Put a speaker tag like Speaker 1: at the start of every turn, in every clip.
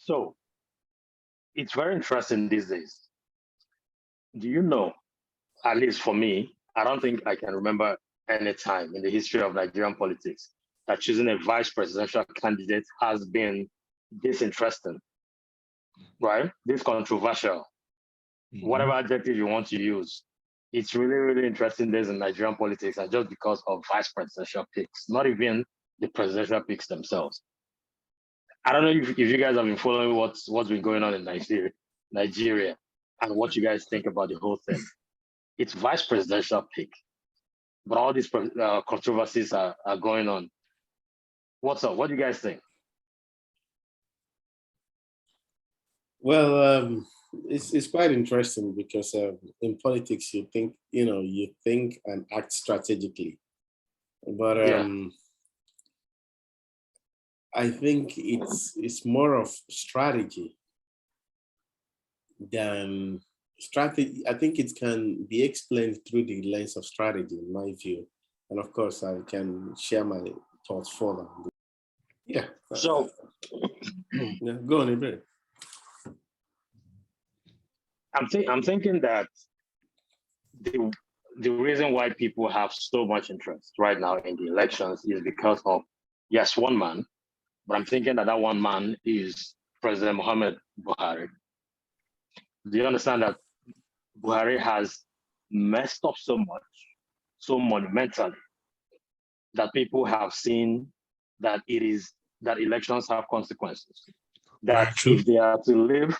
Speaker 1: So it's very interesting these days. Do you know, at least for me, I don't think I can remember any time in the history of Nigerian politics that choosing a vice presidential candidate has been this interesting, right? This controversial, whatever adjective you want to use. It's really, really interesting days in Nigerian politics, and just because of vice presidential picks, not even the presidential picks themselves. I don't know if you guys have been following what's been going on in Nigeria, and what you guys think about the whole thing. It's vice presidential pick, but all these controversies are going on. What's up? What do you guys think?
Speaker 2: Well, it's quite interesting because in politics you think and act strategically, but I think it's more of strategy than strategy. I think it can be explained through the lens of strategy, in my view, and of course I can share my thoughts further. Yeah.
Speaker 1: So,
Speaker 2: yeah, go on, Ibrahim.
Speaker 1: I'm thinking that the reason why people have so much interest right now in the elections is because of, yes, one man, but I'm thinking that one man is President Muhammad Buhari. Do you understand that Buhari has messed up so much, so monumentally, that people have seen that elections have consequences? That if they are to live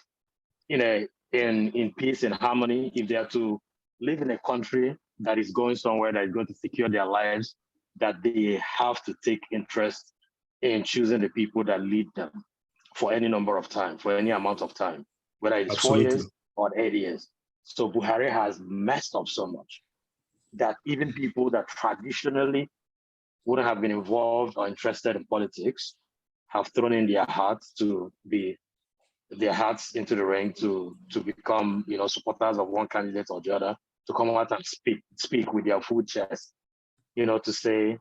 Speaker 1: in peace and harmony, if they are to live in a country that is going somewhere that is going to secure their lives, that they have to take interest in choosing the people that lead them for any number of time, for any amount of time, whether it's
Speaker 2: Absolutely.
Speaker 1: 4 years or 8 years. So Buhari has messed up so much that even people that traditionally wouldn't have been involved or interested in politics have thrown in their hearts into the ring to become, supporters of one candidate or the other, to come out and speak with their full chest, to say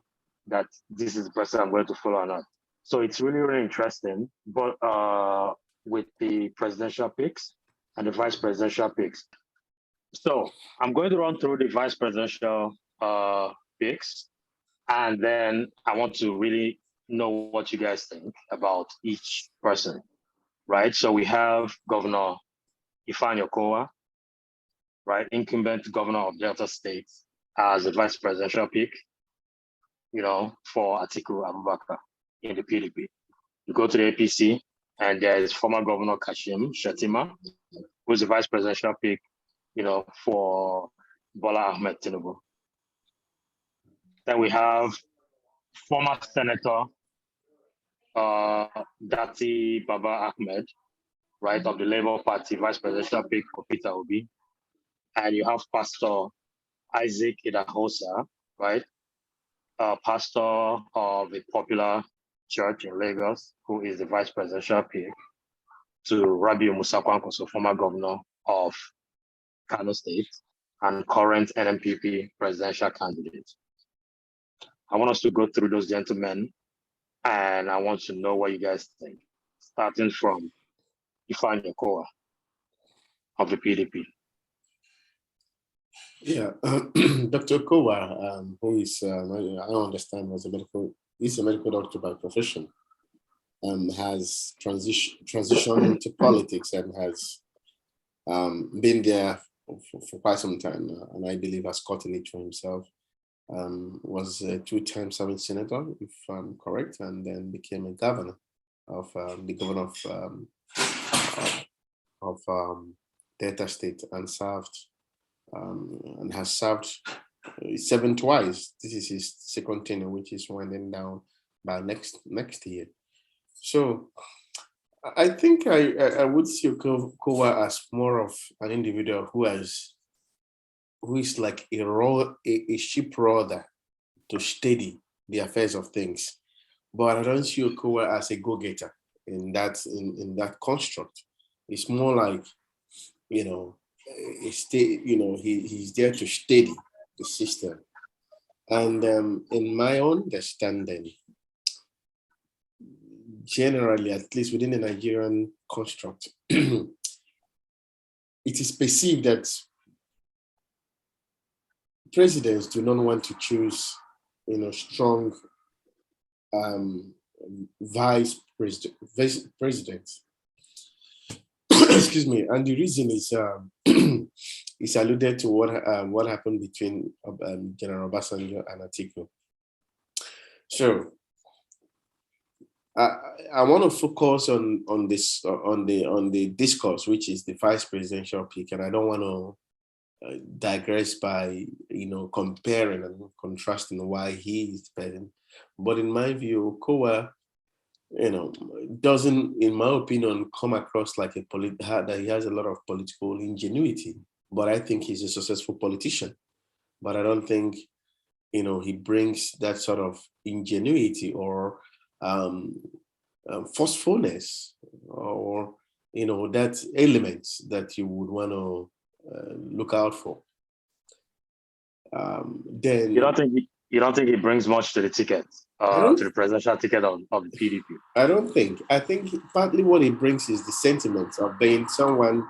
Speaker 1: that this is the person I'm going to follow or not. So it's really, really interesting. But with the presidential picks and the vice presidential picks. So I'm going to run through the vice presidential picks, and then I want to really know what you guys think about each person, right? So we have Governor Ifeanyi Okowa, right? Incumbent governor of Delta State, as a vice presidential pick, for Atiku Abubakar in the PDP. You go to the APC, and there is former Governor Kashim Shettima, who's the vice presidential pick, for Bola Ahmed Tinubu. Then we have former Senator Dati Baba Ahmed, right, of the Labour Party, vice presidential pick for Peter Obi. And you have Pastor Isaac Idahosa, right, pastor of a popular church in Lagos, who is the vice presidential pick to Rabiu Musa Kwankwaso, former governor of Kano State and current NMPP presidential candidate. I want us to go through those gentlemen, and I want to know what you guys think, starting from Ifeanyi Okowa of the PDP.
Speaker 2: Yeah, Dr. Okowa, who is, I understand, he's a medical doctor by profession, has transitioned into politics and has been there for quite some time now, and I believe has gotten it for himself. Was a 2-time serving senator, if I'm correct, and then became a governor of the governor of Delta State, and served and has served 7 twice. This is his second tenure, which is winding down by next year. So I think I would see Okowa as more of an individual who is like a ship rudder to steady the affairs of things. But I don't see Okowa as a go-getter in that construct. It's more like, he's there to steady the system. And in my own understanding, generally, at least within the Nigerian construct, it is perceived that presidents do not want to choose, strong vice presidents. Excuse me. And the reason is it's alluded to what happened between General Obasanjo and Atiku. So I want to focus on this on the discourse, which is the vice presidential pick, and I don't want to digress by comparing and contrasting why he is better. But in my view, Kowa, doesn't, in my opinion, come across like that he has a lot of political ingenuity. But I think he's a successful politician. But I don't think he brings that sort of ingenuity or forcefulness or that element that you would want to look out for. Then
Speaker 1: you don't think he brings much to the ticket, to the presidential ticket of the PDP?
Speaker 2: I don't think. I think partly what he brings is the sentiment of being someone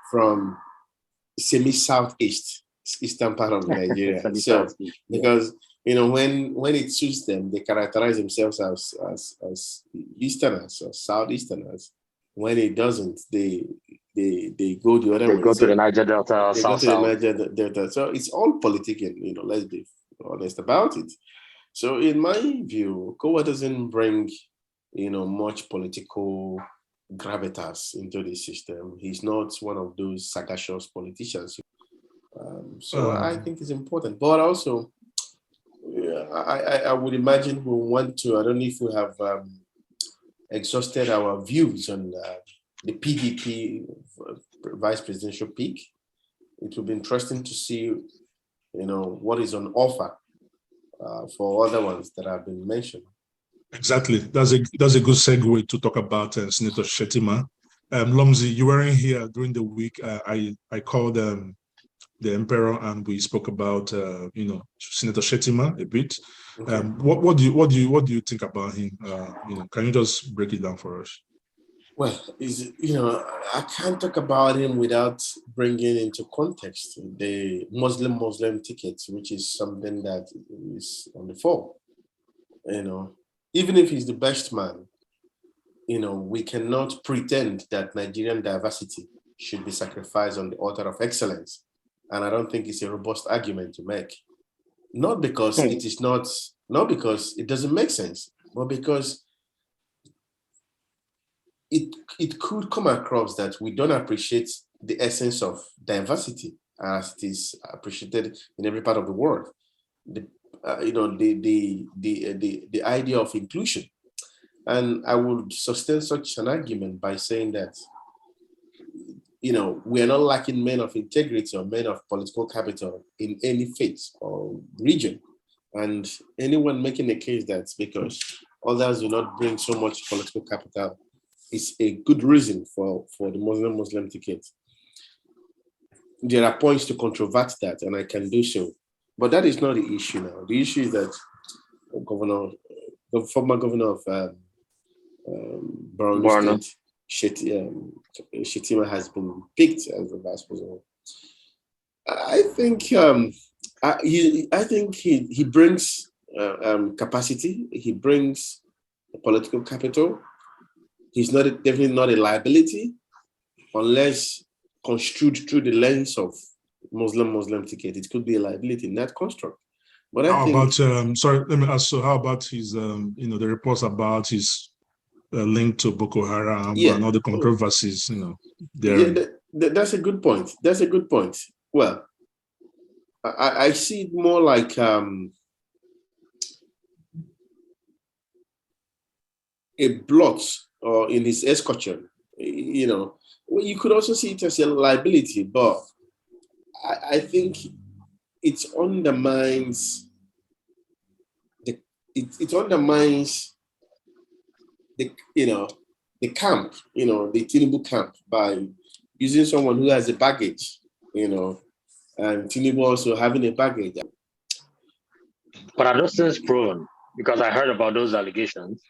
Speaker 2: from semi-southeast, eastern part of Nigeria. So because when it suits them, they characterize themselves as Easterners or Southeasterners. When it doesn't, they go the other way.
Speaker 1: They go to the Niger Delta,
Speaker 2: they
Speaker 1: South.
Speaker 2: Go to the Niger Delta. So it's all political, let's be honest about it. So in my view, Kowa doesn't bring, much political gravitas into the system. He's not one of those sagacious politicians. So I think it's important. But also, I would imagine we want to, I don't know if we have exhausted our views on the PDP vice presidential pick. It will be interesting to see, what is on offer for other ones that have been mentioned.
Speaker 3: Exactly. That's a good segue to talk about Senator Shettima. Lomzi, you weren't here during the week. I called the Emperor and we spoke about Senator Shettima a bit. Okay. What do you think about him? Can you just break it down for us?
Speaker 2: Well, I can't talk about him without bringing into context the Muslim tickets, which is something that is on the fall. Even if he's the best man, we cannot pretend that Nigerian diversity should be sacrificed on the altar of excellence. And I don't think it's a robust argument to make. Not because it is not because it doesn't make sense, but because it could come across that we don't appreciate the essence of diversity as it is appreciated in every part of the world. The idea of inclusion. And I would sustain such an argument by saying that, we are not lacking men of integrity or men of political capital in any faith or region. And anyone making a case that because others do not bring so much political capital is a good reason for the Muslim ticket. There are points to controvert that, and I can do so. But that is not the issue now. The issue is that the former governor of Borno State, Shettima, has been picked as the vice president. I think he brings capacity. He brings political capital. He's definitely not a liability, unless construed through the lens of Muslim ticket. It could be a liability in that construct. But
Speaker 3: sorry, let me ask. So, how about his, the reports about his link to Boko Haram and all the controversies, there?
Speaker 2: That's a good point. That's a good point. Well, I see it more like a blot or in his escutcheon. You could also see it as a liability, but I think it undermines it undermines the camp, the Tinubu camp, by using someone who has a baggage, and Tinubu also having a baggage.
Speaker 1: But are those things proven? Because I heard about those allegations.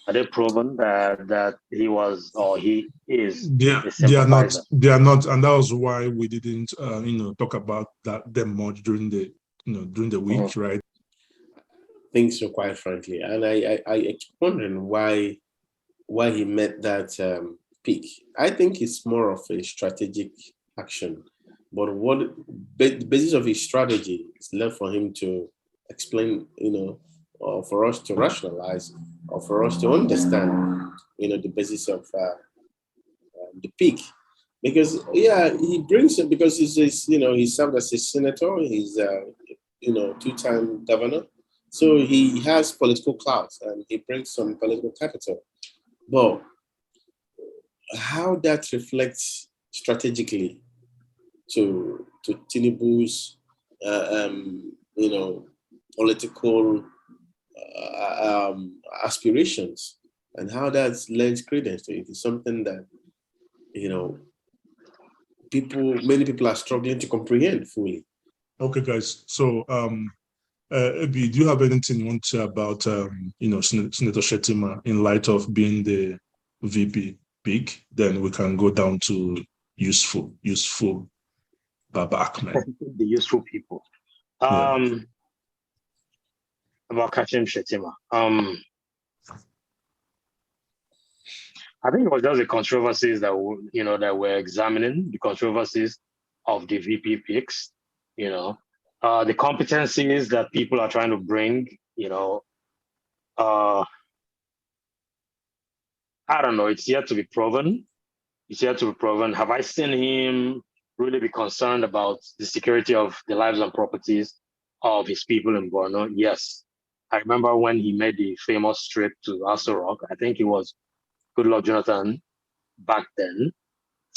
Speaker 1: Are they proven that he was or he is a
Speaker 3: They are not.
Speaker 1: sympathizer?
Speaker 3: They are not, and that was why we didn't, talk about them much during the, during the week, right?
Speaker 2: I think so, quite frankly, and I keep wondering why he met that peak. I think it's more of a strategic action, but the basis of his strategy is left for him to explain, or for us to rationalize, or for us to understand, the basis of the peak. Because he brings it because he served as a senator. He's two-time governor, so he has political clout and he brings some political capital. But how that reflects strategically to Tinubu's political aspirations, and how that lends credence to it is something that many people are struggling to comprehend fully.
Speaker 3: Okay, guys. So, Ebi, do you have anything you want to say about, Senator Shettima in light of being the VP pick? Then we can go down to useful Baba Ahmed.
Speaker 1: The useful people.
Speaker 3: Yeah.
Speaker 1: About Kashim Shettima. I think it was just the controversies that we're examining, the controversies of the VP picks, the competencies that people are trying to bring, I don't know, it's yet to be proven. Have I seen him really be concerned about the security of the lives and properties of his people in Borno? Yes. I remember when he made the famous trip to Aso Rock. I think it was Goodluck Jonathan back then,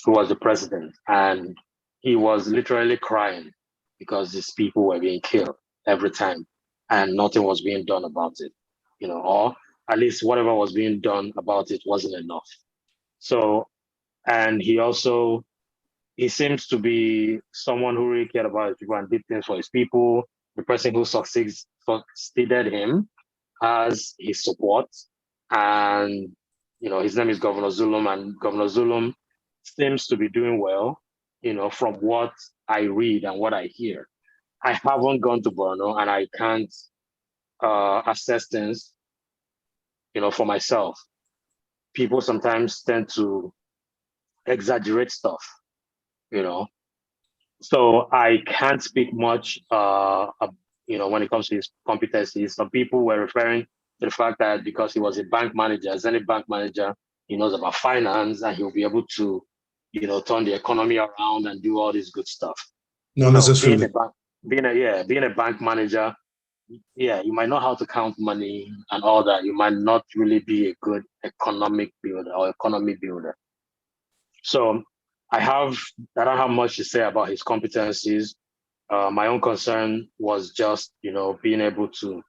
Speaker 1: who was the president, and he was literally crying because his people were being killed every time and nothing was being done about it, or at least whatever was being done about it wasn't enough. So, and he seems to be someone who really cared about his people and did things for his people. The person who succeeded him has his support, and his name is Governor Zulum, and Governor Zulum seems to be doing well, from what I read and what I hear. I haven't gone to Borno and I can't assess things, for myself. People sometimes tend to exaggerate stuff, so I can't speak much, when it comes to his competencies. Some people were referring to the fact that because he was a bank manager, as any bank manager, he knows about finance and he'll be able to, turn the economy around and do all this good stuff.
Speaker 3: Not necessarily.
Speaker 1: Being a bank manager, you might know how to count money and all that. You might not really be a good economic builder or economy builder. So I don't have much to say about his competencies. My own concern was just, being able to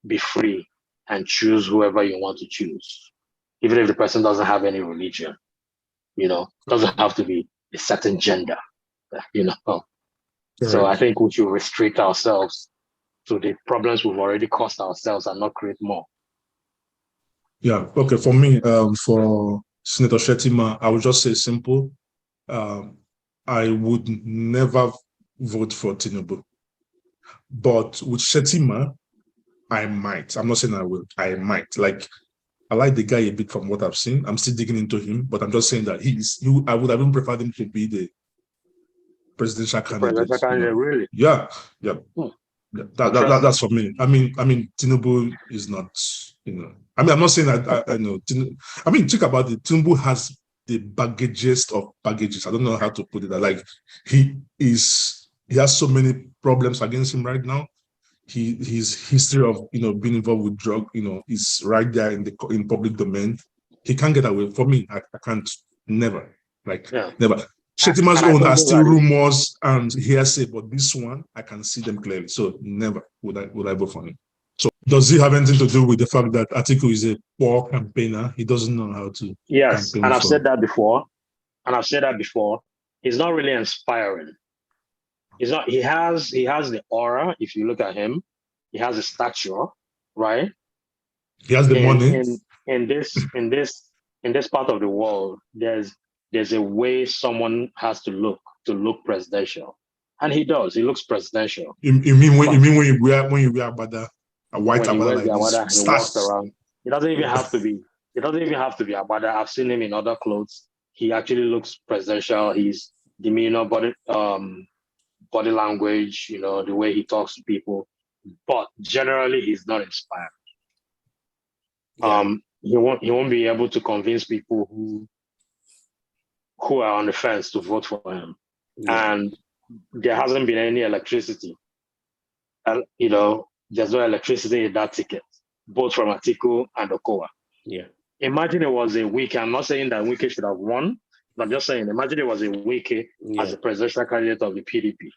Speaker 1: be free and choose whoever you want to choose, even if the person doesn't have any religion, doesn't have to be a certain gender, So I think we should restrict ourselves to the problems we've already caused ourselves and not create more.
Speaker 3: Yeah. Okay. For me, for Senator Shettima, I would just say simple. I would never vote for Tinubu, but with Shettima, I might. I'm not saying I will. I might. I like the guy a bit from what I've seen. I'm still digging into him, but I'm just saying that I would have even preferred him to be the presidential candidate.
Speaker 1: Really?
Speaker 3: Yeah. That's for me. I mean, Tinubu is not. I'm not saying that. I know. Think about it. Tinubu has the baggages of baggages. I don't know how to put it. He has so many problems against him right now. His history of being involved with drug is right there in public domain. He can't get away. For me, I can't. Never. Never. Shettima's own are still rumors and hearsay, but this one I can see them clearly. So never would I vote for him. So does it have anything to do with the fact that Atiku is a poor campaigner? He doesn't know how to.
Speaker 1: Yes, and I've said that before. He's not really inspiring. He's not. He has the aura. If you look at him, he has a stature, right?
Speaker 3: He has the money.
Speaker 1: in this part of the world, there's a way someone has to look presidential, and he does. He looks presidential.
Speaker 3: You mean when you wear abada, a white
Speaker 1: when he
Speaker 3: abada
Speaker 1: wears
Speaker 3: like
Speaker 1: the
Speaker 3: this?
Speaker 1: abada, he walks around. It doesn't even
Speaker 3: Yeah.
Speaker 1: have to be. It doesn't even have to be abada. I've seen him in other clothes. He actually looks presidential. His demeanor, body language, the way he talks to people. But generally, he's not inspired.
Speaker 2: Yeah.
Speaker 1: He won't be able to convince people who are on the fence to vote for him.
Speaker 2: Yeah.
Speaker 1: And there hasn't been any electricity. And there's no electricity in that ticket, both from Atiku and Okowa.
Speaker 2: Yeah.
Speaker 1: Imagine it was a Wike. I'm not saying that Wike should have won, but I'm just saying, imagine it was a Wike as the presidential candidate of the PDP.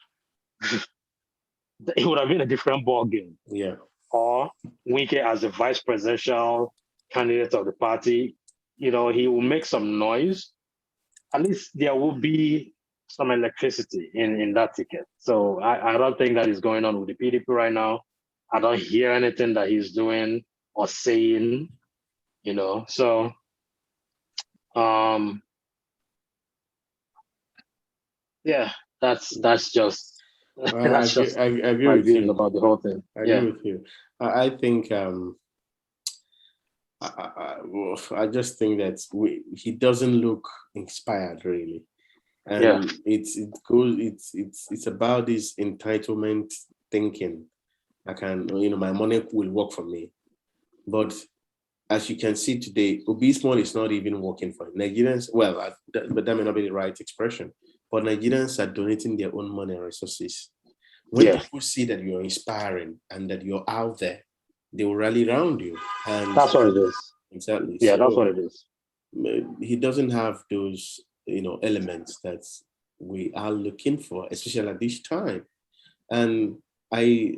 Speaker 1: It would have been a different ball game.
Speaker 2: Yeah.
Speaker 1: Or Wike as the vice presidential candidate of the party. He will make some noise. At least there will be some electricity in that ticket. So I don't think that is going on with the PDP right now. I don't hear anything that he's doing or saying, So yeah, that's just
Speaker 2: I agree
Speaker 1: my
Speaker 2: with
Speaker 1: views
Speaker 2: you.
Speaker 1: about the whole thing.
Speaker 2: I agree with you. I think I just think that he doesn't look inspired really, and it's about this entitlement thinking. I can, my money will work for me, but as you can see today, Obismol is not even working for Nigerians. Well, but that may not be the right expression. But Nigerians are donating their own money and resources. When people see that you're inspiring and that you're out there, they will rally around you. And
Speaker 1: that's what it is.
Speaker 2: Exactly.
Speaker 1: Yeah, that's what it is.
Speaker 2: He doesn't have those, elements that we are looking for, especially at this time. And I,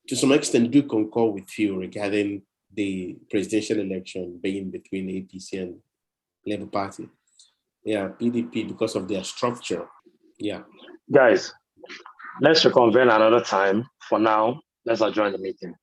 Speaker 2: to some extent, do concur with you regarding the presidential election being between APC and Labour Party. Yeah, PDP because of their structure. Yeah.
Speaker 1: Guys, let's reconvene another time. For now, let's adjourn the meeting.